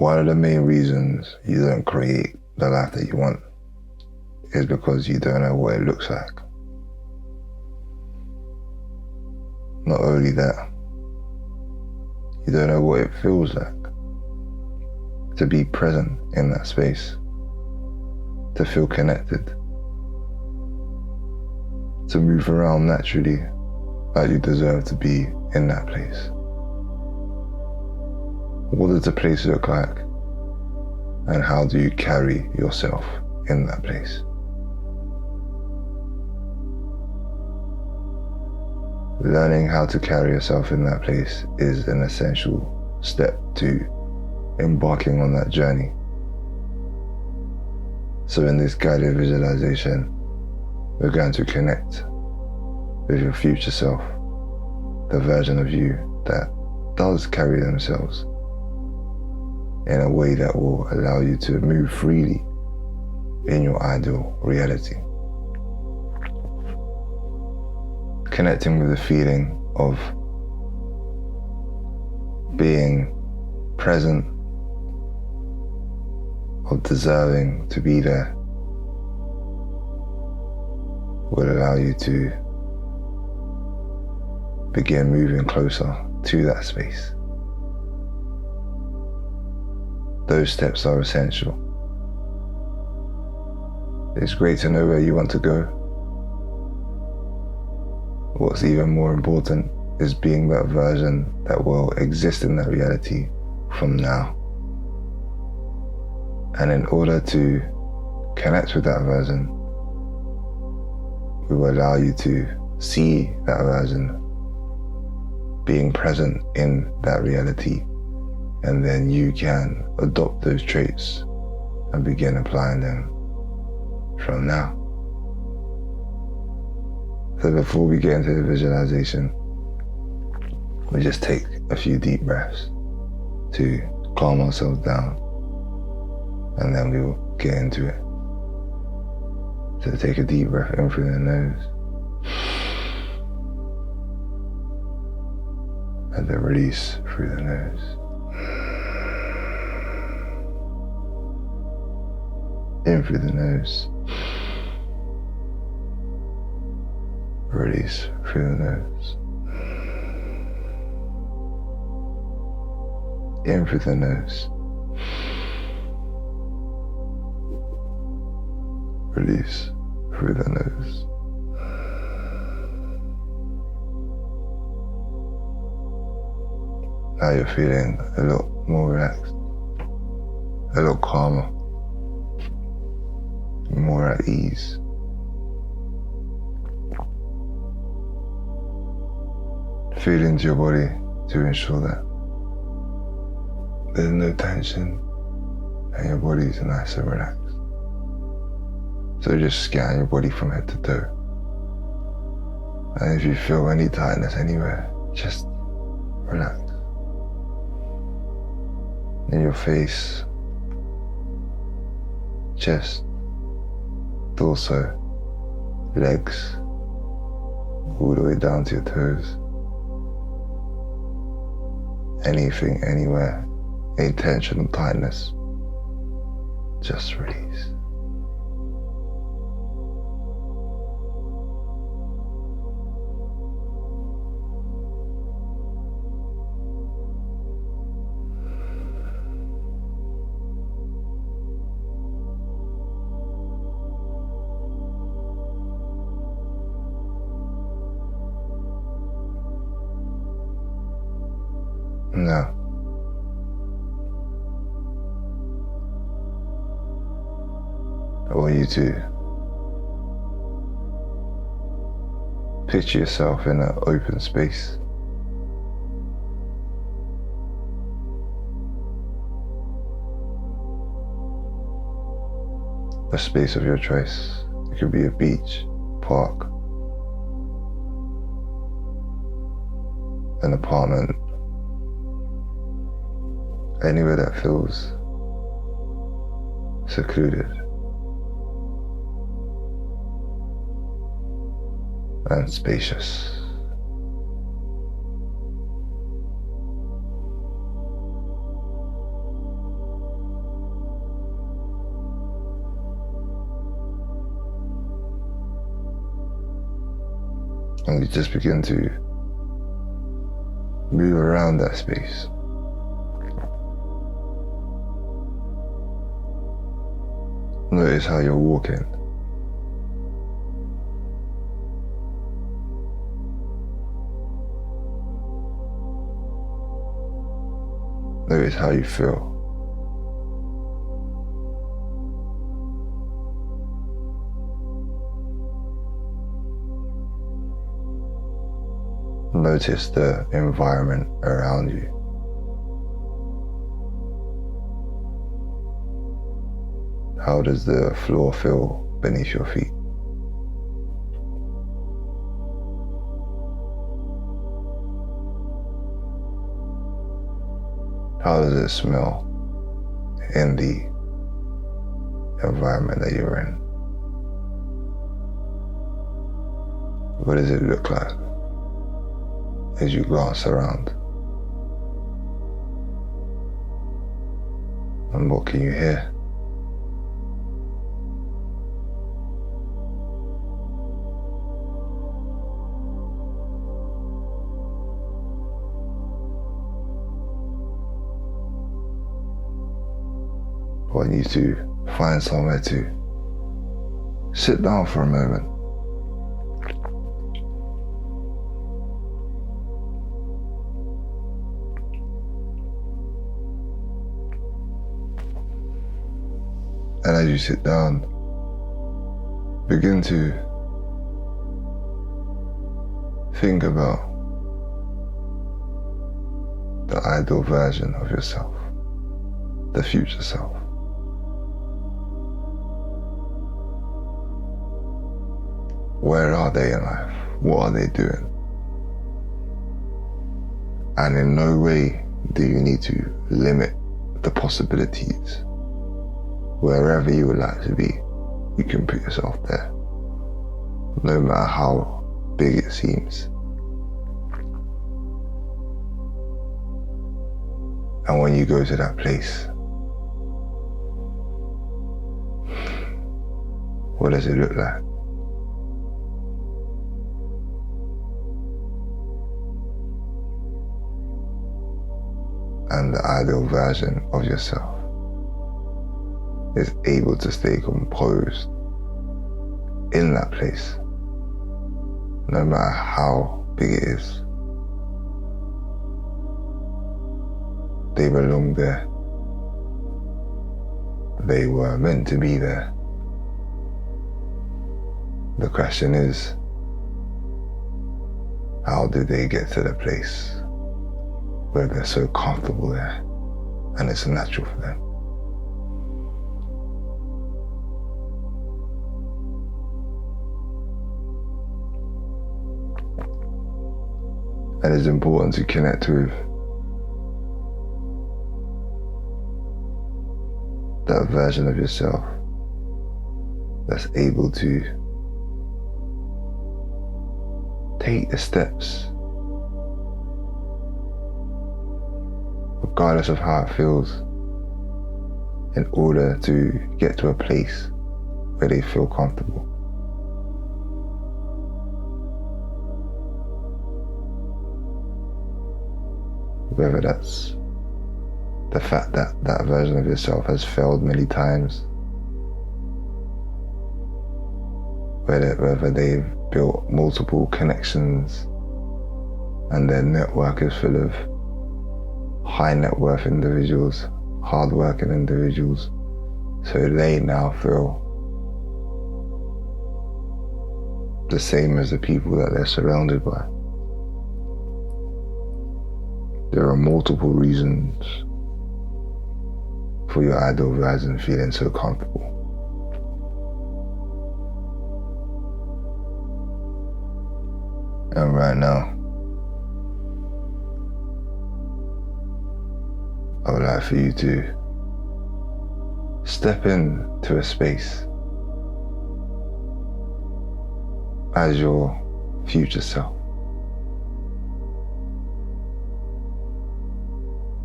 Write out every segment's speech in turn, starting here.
One of the main reasons you don't create the life that you want is because you don't know what it looks like. Not only that, you don't know what it feels like to be present in that space, to feel connected, to move around naturally like you deserve to be in that place. What does the place look like? And how do you carry yourself in that place? Learning how to carry yourself in that place is an essential step to embarking on that journey. So in this guided visualization, we're going to connect with your future self, the version of you that does carry themselves in a way that will allow you to move freely in your ideal reality. Connecting with the feeling of being present, of deserving to be there, will allow you to begin moving closer to that space. Those steps are essential. It's great to know where you want to go. What's even more important is being that version that will exist in that reality from now. And in order to connect with that version, we will allow you to see that version being present in that reality, and then you can adopt those traits and begin applying them from now. So before we get into the visualization, we just take a few deep breaths to calm ourselves down, and then we will get into it. So take a deep breath in through the nose, and then release through the nose. In through the nose, release through the nose. In through the nose, release through the nose. Now you're feeling a lot more relaxed, a lot calmer, more at ease. Feel into your body to ensure that there's no tension and your body's nice and relaxed. So just scan your body from head to toe. And if you feel any tightness anywhere, just relax. In your face, chest, torso, legs, all the way down to your toes. Anything, anywhere, any tension or tightness, just release. Now, I want you to picture yourself in an open space. A space of your choice. It could be a beach, park, an apartment, anywhere that feels secluded and spacious. And you just begin to move around that space. Notice how you're walking. Notice how you feel. Notice the environment around you. How does the floor feel beneath your feet? How does it smell in the environment that you're in? What does it look like as you glance around? And what can you hear? I want you to find somewhere to sit down for a moment. And as you sit down, begin to think about the ideal version of yourself, the future self. Where are they in life? What are they doing? And in no way do you need to limit the possibilities. Wherever you would like to be, you can put yourself there, no matter how big it seems. And when you go to that place, what does it look like? And the ideal version of yourself is able to stay composed in that place, no matter how big it is. They belong there. They were meant to be there. The question is, how did they get to the place where they're so comfortable there and it's natural for them? And it's important to connect with that version of yourself that's able to take the steps, regardless of how it feels, in order to get to a place where they feel comfortable. Whether that's the fact that that version of yourself has failed many times, whether they've built multiple connections and their network is full of high net worth individuals, hard-working individuals, so they now feel the same as the people that they're surrounded by. There are multiple reasons for your ideal version feeling so comfortable. And right now, I would like for you to step into a space as your future self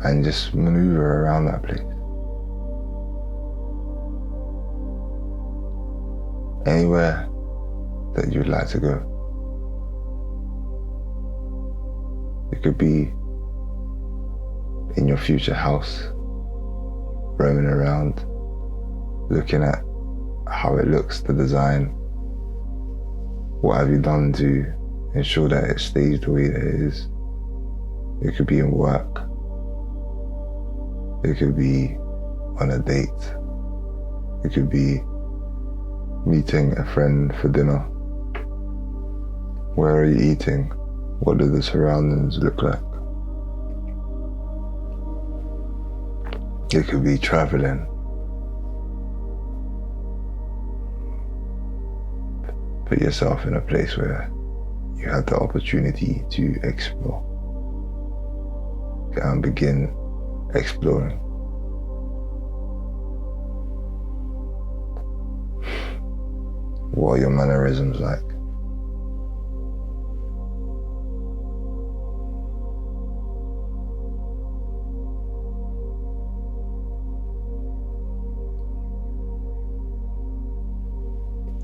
and just maneuver around that place. Anywhere that you'd like to go. It could be in your future house, roaming around, looking at how it looks, the design. What have you done to ensure that it stays the way that it is? It could be in work. It could be on a date. It could be meeting a friend for dinner. Where are you eating? What do the surroundings look like? It could be traveling. Put yourself in a place where you have the opportunity to explore and begin exploring. What are your mannerisms like?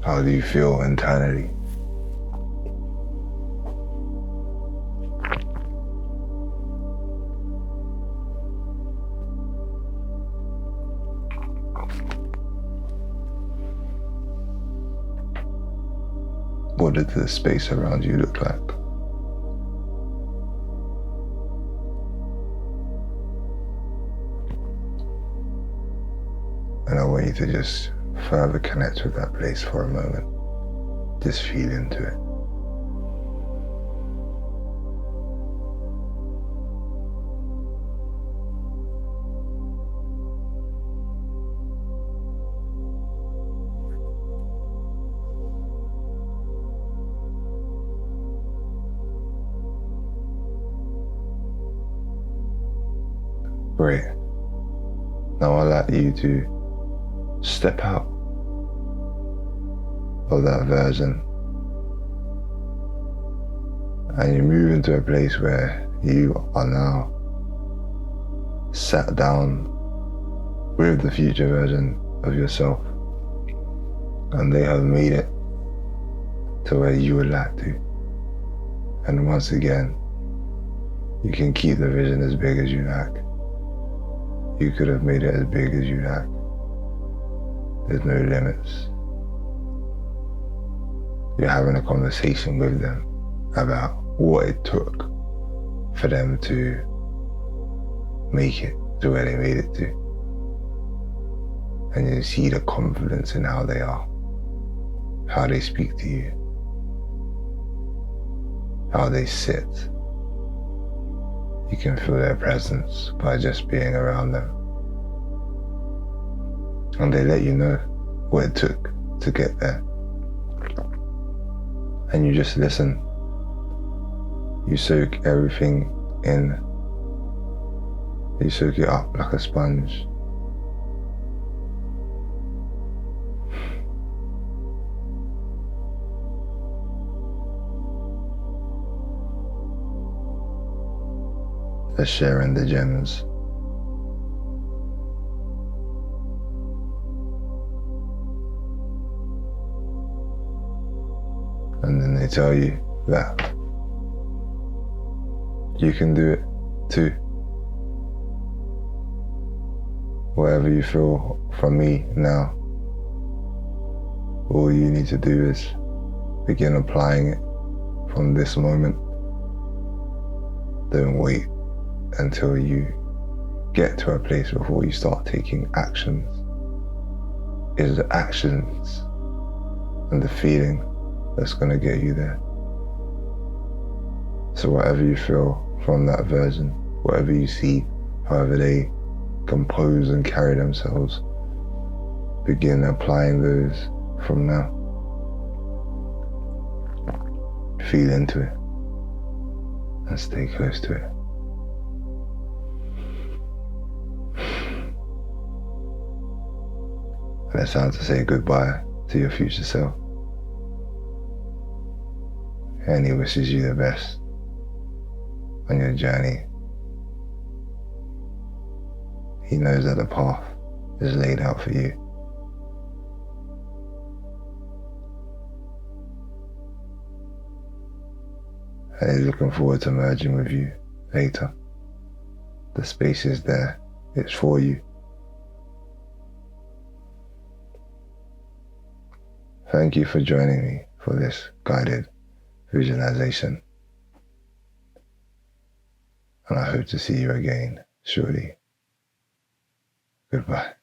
How do you feel internally? What did the space around you look like? And I want you to just further connect with that place for a moment. Just feel into it. Great. Now I'd like you to step out of that version and you move into a place where you are now sat down with the future version of yourself, and they have made it to where you would like to. And once again, you can keep the vision as big as you like. You could have made it as big as you like. There's no limits. You're having a conversation with them about what it took for them to make it to where they made it to. And you see the confidence in how they are, how they speak to you, how they sit. You can feel their presence by just being around them. And they let you know what it took to get there. And you just listen. You soak everything in. You soak it up like a sponge. They're sharing the gems. And then they tell you that you can do it too. Whatever you feel from me now, all you need to do is begin applying it from this moment. Don't wait until you get to a place before you start taking actions. It's the actions and the feeling that's going to get you there. So whatever you feel from that version, whatever you see, however they compose and carry themselves, begin applying those from now. Feel into it and stay close to it. And it's time to say goodbye to your future self. And he wishes you the best on your journey. He knows that the path is laid out for you. and is looking forward to merging with you later. The space is there. It's for you. Thank you for joining me for this guided visualization. And I hope to see you again shortly. Goodbye.